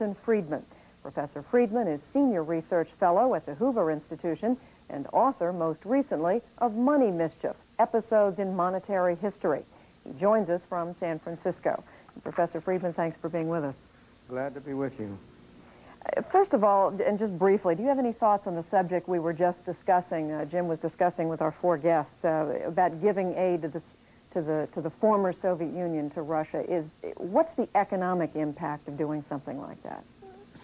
Milton Friedman. Professor Friedman is Senior Research Fellow at the Hoover Institution and author, most recently, of Money Mischief, Episodes in Monetary History. He joins us from San Francisco. Professor Friedman, thanks for being with us. Glad to be with you. First of all, and just briefly, do you have any thoughts on the subject we were just discussing, Jim was discussing with our four guests, about giving aid to the former Soviet Union, to Russia? What's the economic impact of doing something like that?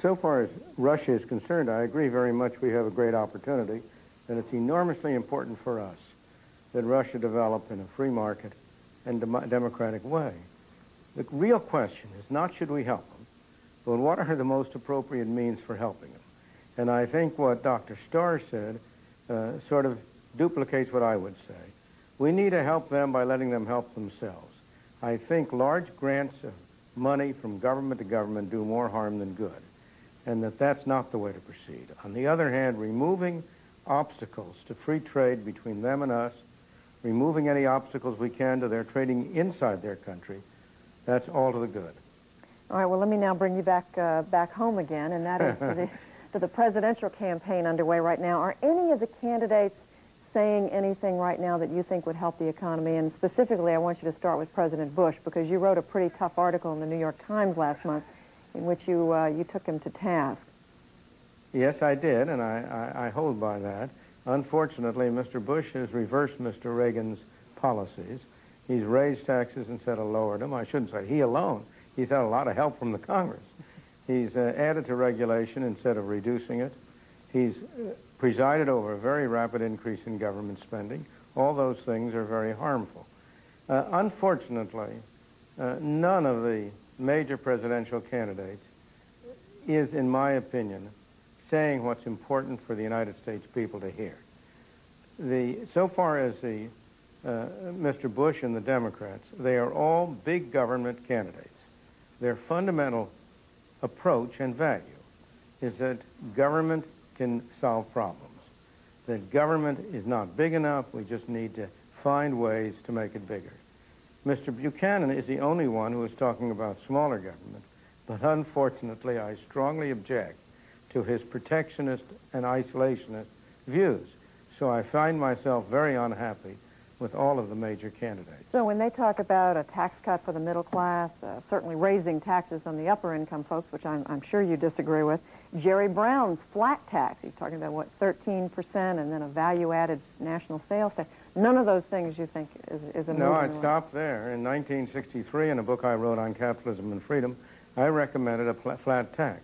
So far as Russia is concerned, I agree very much we have a great opportunity, and it's enormously important for us that Russia develop in a free market and democratic way. The real question is not should we help them, but what are the most appropriate means for helping them? And I think what Dr. Starr said sort of duplicates what I would say. We need to help them by letting them help themselves. I think large grants of money from government to government do more harm than good, and that's not the way to proceed. On the other hand, removing obstacles to free trade between them and us, removing any obstacles we can to their trading inside their country, that's all to the good. All right, well, let me now bring you back home again, and that is to the presidential campaign underway right now. Are any of the candidates saying anything right now that you think would help the economy? And specifically, I want you to start with President Bush, because you wrote a pretty tough article in the New York Times last month in which you took him to task. Yes, I did, and I hold by that. Unfortunately, Mr. Bush has reversed Mr. Reagan's policies. He's raised taxes instead of lowered them. I shouldn't say he alone. He's had a lot of help from the Congress. He's added to regulation instead of reducing it. He's presided over a very rapid increase in government spending. All those things are very harmful. Unfortunately, none of the major presidential candidates is, in my opinion, saying what's important for the United States people to hear. So far as Mr. Bush and the Democrats, they are all big government candidates. Their fundamental approach and value is that government can solve problems, that government is not big enough, we just need to find ways to make it bigger. Mr. Buchanan is the only one who is talking about smaller government, but unfortunately I strongly object to his protectionist and isolationist views. So I find myself very unhappy with all of the major candidates. So when they talk about a tax cut for the middle class, certainly raising taxes on the upper income folks, which I'm sure you disagree with, Jerry Brown's flat tax, he's talking about, what, 13%, and then a value-added national sales tax. None of those things you think is a move? No, I'd stop there. In 1963, in a book I wrote on capitalism and freedom, I recommended a flat tax.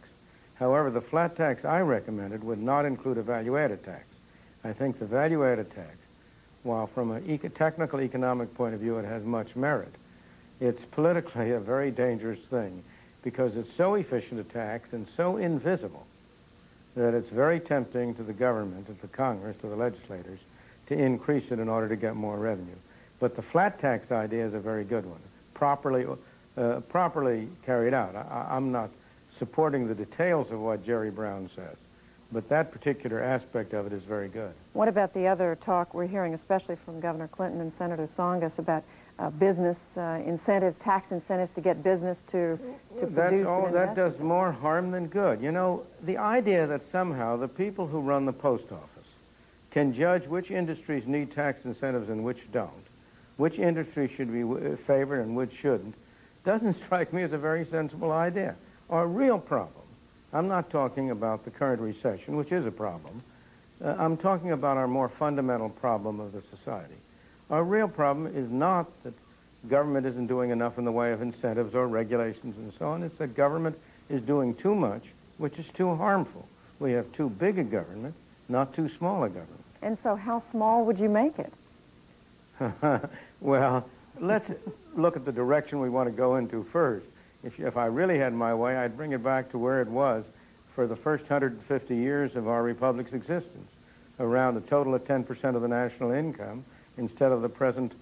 However, the flat tax I recommended would not include a value-added tax. I think the value-added tax, while from a technical economic point of view it has much merit, it's politically a very dangerous thing because it's so efficient a tax and so invisible that it's very tempting to the government, to the Congress, to the legislators, to increase it in order to get more revenue. But the flat tax idea is a very good one, properly carried out. I'm not supporting the details of what Jerry Brown says, but that particular aspect of it is very good. What about the other talk we're hearing, especially from Governor Clinton and Senator Tsongas, about business incentives, tax incentives to get business to produce and invest? That does more harm than good. You know, the idea that somehow the people who run the post office can judge which industries need tax incentives and which don't, which industries should be favored and which shouldn't, doesn't strike me as a very sensible idea. Our real problem, I'm not talking about the current recession, which is a problem. I'm talking about our more fundamental problem of the society. Our real problem is not that government isn't doing enough in the way of incentives or regulations and so on. It's that government is doing too much, which is too harmful. We have too big a government, not too small a government. And so how small would you make it? Well, let's look at the direction we want to go into first. If I really had my way, I'd bring it back to where it was for the first 150 years of our republic's existence, around a total of 10% of the national income, instead of the present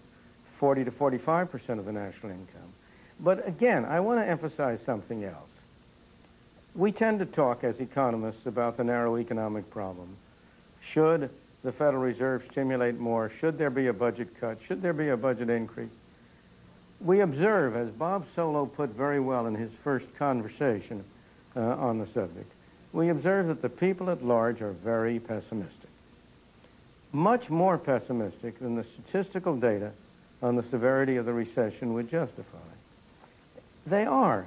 40 to 45% of the national income. But again, I want to emphasize something else. We tend to talk as economists about the narrow economic problem. Should the Federal Reserve stimulate more? Should there be a budget cut? Should there be a budget increase? We observe, as Bob Solow put very well in his first conversation, on the subject, we observe that the people at large are very pessimistic. Much more pessimistic than the statistical data on the severity of the recession would justify. They are,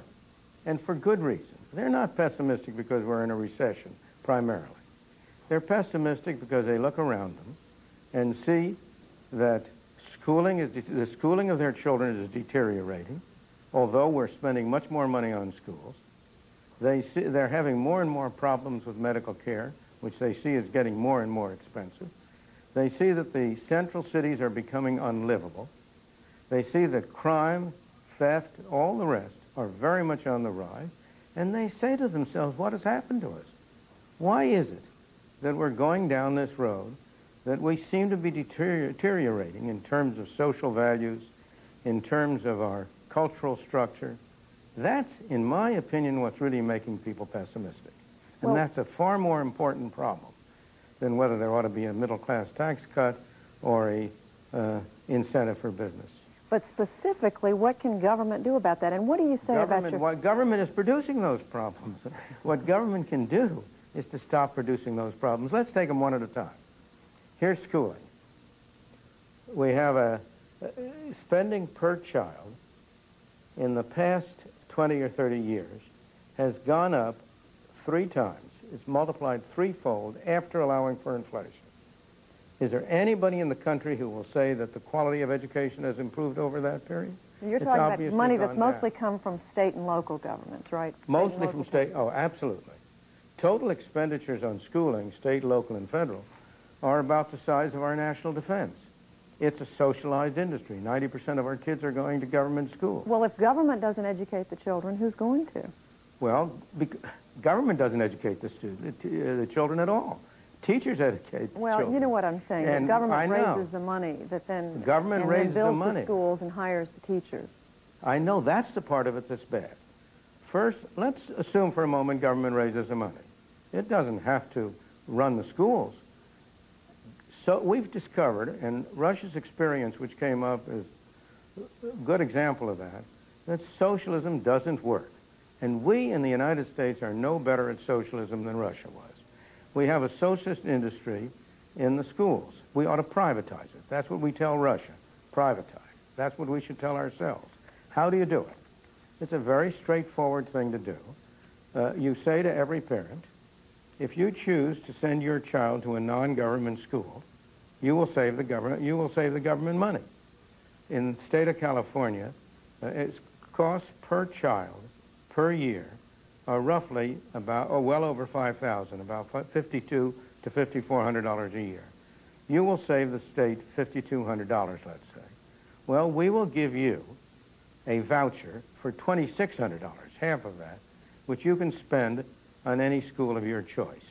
and for good reason. They're not pessimistic because we're in a recession, primarily. They're pessimistic because they look around them and see that the schooling of their children is deteriorating, although we're spending much more money on schools. They're having more and more problems with medical care, which they see is getting more and more expensive. They see that the central cities are becoming unlivable. They see that crime, theft, all the rest are very much on the rise. And they say to themselves, what has happened to us? Why is it that we're going down this road, that we seem to be deteriorating in terms of social values, in terms of our cultural structure? That's, in my opinion, what's really making people pessimistic. And that's a far more important problem than whether there ought to be a middle-class tax cut or a incentive for business. But specifically, what can government do about that? And what do you say about your... What government is producing those problems. What government can do is to stop producing those problems. Let's take them one at a time. Here's schooling. We have a spending per child in the past 20 or 30 years has gone up 3 times. It's multiplied threefold after allowing for inflation. Is there anybody in the country who will say that the quality of education has improved over that period? You're talking about money that's mostly come from state and local governments, right? Mostly from state, oh, absolutely. Total expenditures on schooling, state, local, and federal, are about the size of our national defense. It's a socialized industry. 90% of our kids are going to government schools. Well, if government doesn't educate the children, who's going to? Well, government doesn't educate the children at all. Teachers educate children. You know what I'm saying. And the government raises the money that then... The government raises the money. Builds the schools and hires the teachers. I know that's the part of it that's bad. First, let's assume for a moment government raises the money. It doesn't have to run the schools. So we've discovered, and Russia's experience, which came up, is a good example of that, that socialism doesn't work. And we in the United States are no better at socialism than Russia was. We have a socialist industry in the schools. We ought to privatize it. That's what we tell Russia, privatize. That's what we should tell ourselves. How do you do it? It's a very straightforward thing to do. You say to every parent, if you choose to send your child to a non-government school, you will save the government money. In the state of California, its costs per child per year are roughly about, well over $5,000, about $5,200 to $5,400 a year. You will save the state $5,200, let's say. Well, we will give you a voucher for $2,600, half of that, which you can spend on any school of your choice.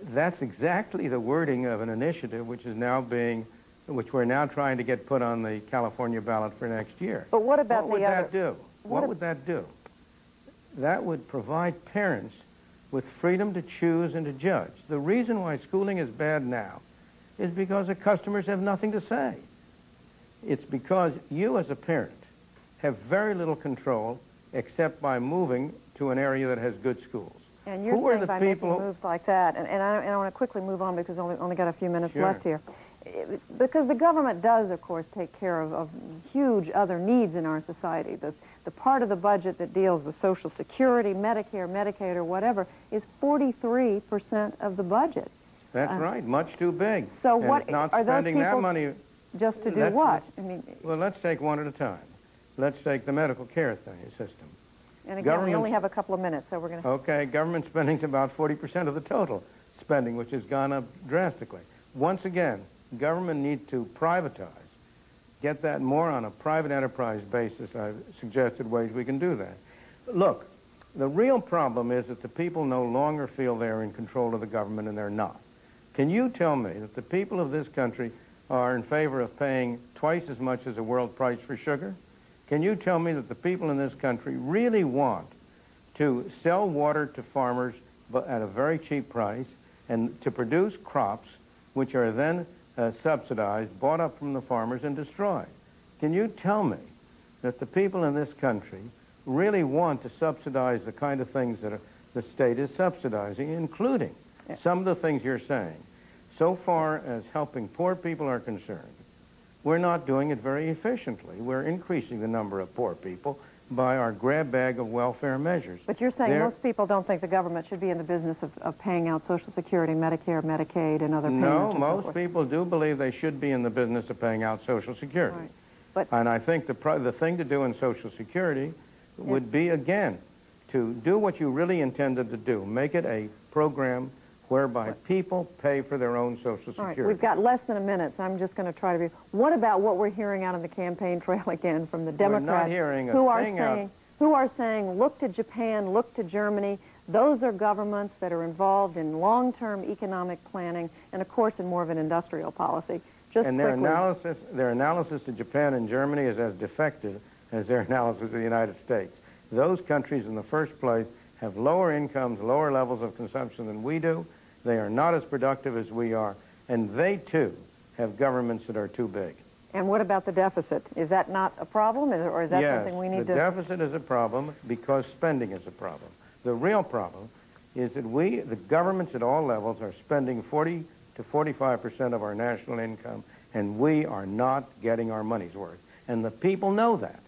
That's exactly the wording of an initiative which we're now trying to get put on the California ballot for next year. But what about what would that do? What would that do? That would provide parents with freedom to choose and to judge. The reason why schooling is bad now is because the customers have nothing to say. It's because you as a parent have very little control except by moving to an area that has good schools. And you're saying by making moves like that, and I want to quickly move on because we've only got a few minutes left here. Because the government does, of course, take care of huge other needs in our society. The part of the budget that deals with Social Security, Medicare, Medicaid, or whatever is 43% of the budget. That's right, much too big. So and what not are those spending people that money just to do what? I mean, well, let's take one at a time. Let's take the medical care system. And again, we only have a couple of minutes, so we're going to... Okay, government spending is about 40% of the total spending, which has gone up drastically. Once again, government needs to privatize, get that more on a private enterprise basis. I've suggested ways we can do that. Look, the real problem is that the people no longer feel they're in control of the government, and they're not. Can you tell me that the people of this country are in favor of paying twice as much as the world price for sugar? Can you tell me that the people in this country really want to sell water to farmers at a very cheap price and to produce crops which are then subsidized, bought up from the farmers, and destroyed? Can you tell me that the people in this country really want to subsidize the kind of things that the state is subsidizing, including some of the things you're saying. So far as helping poor people are concerned, we're not doing it very efficiently. We're increasing the number of poor people by our grab bag of welfare measures. But you're saying most people don't think the government should be in the business of paying out Social Security, Medicare, Medicaid, and other payments. No, most people do believe they should be in the business of paying out Social Security. Right. And I think the thing to do in Social Security would be, again, to do what you really intended to do. Make it a program whereby people pay for their own Social Security. All right, we've got less than a minute, so I'm just going to try to be... What about what we're hearing out on the campaign trail again from the Democrats? We're not hearing a thing who are saying, look to Japan, look to Germany. Those are governments that are involved in long-term economic planning and, of course, in more of an industrial policy. And their analysis of Japan and Germany is as defective as their analysis of the United States. Those countries, in the first place, have lower incomes, lower levels of consumption than we do. They are not as productive as we are, and they, too, have governments that are too big. And what about the deficit? Is that not a problem, or is that something we need to... Yes, the deficit is a problem because spending is a problem. The real problem is that the governments at all levels are spending 40 to 45% of our national income, and we are not getting our money's worth. And the people know that.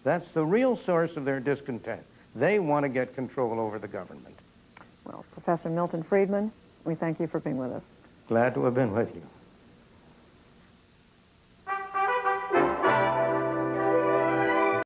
That's the real source of their discontent. They want to get control over the government. Well, Professor Milton Friedman, we thank you for being with us. Glad to have been with you.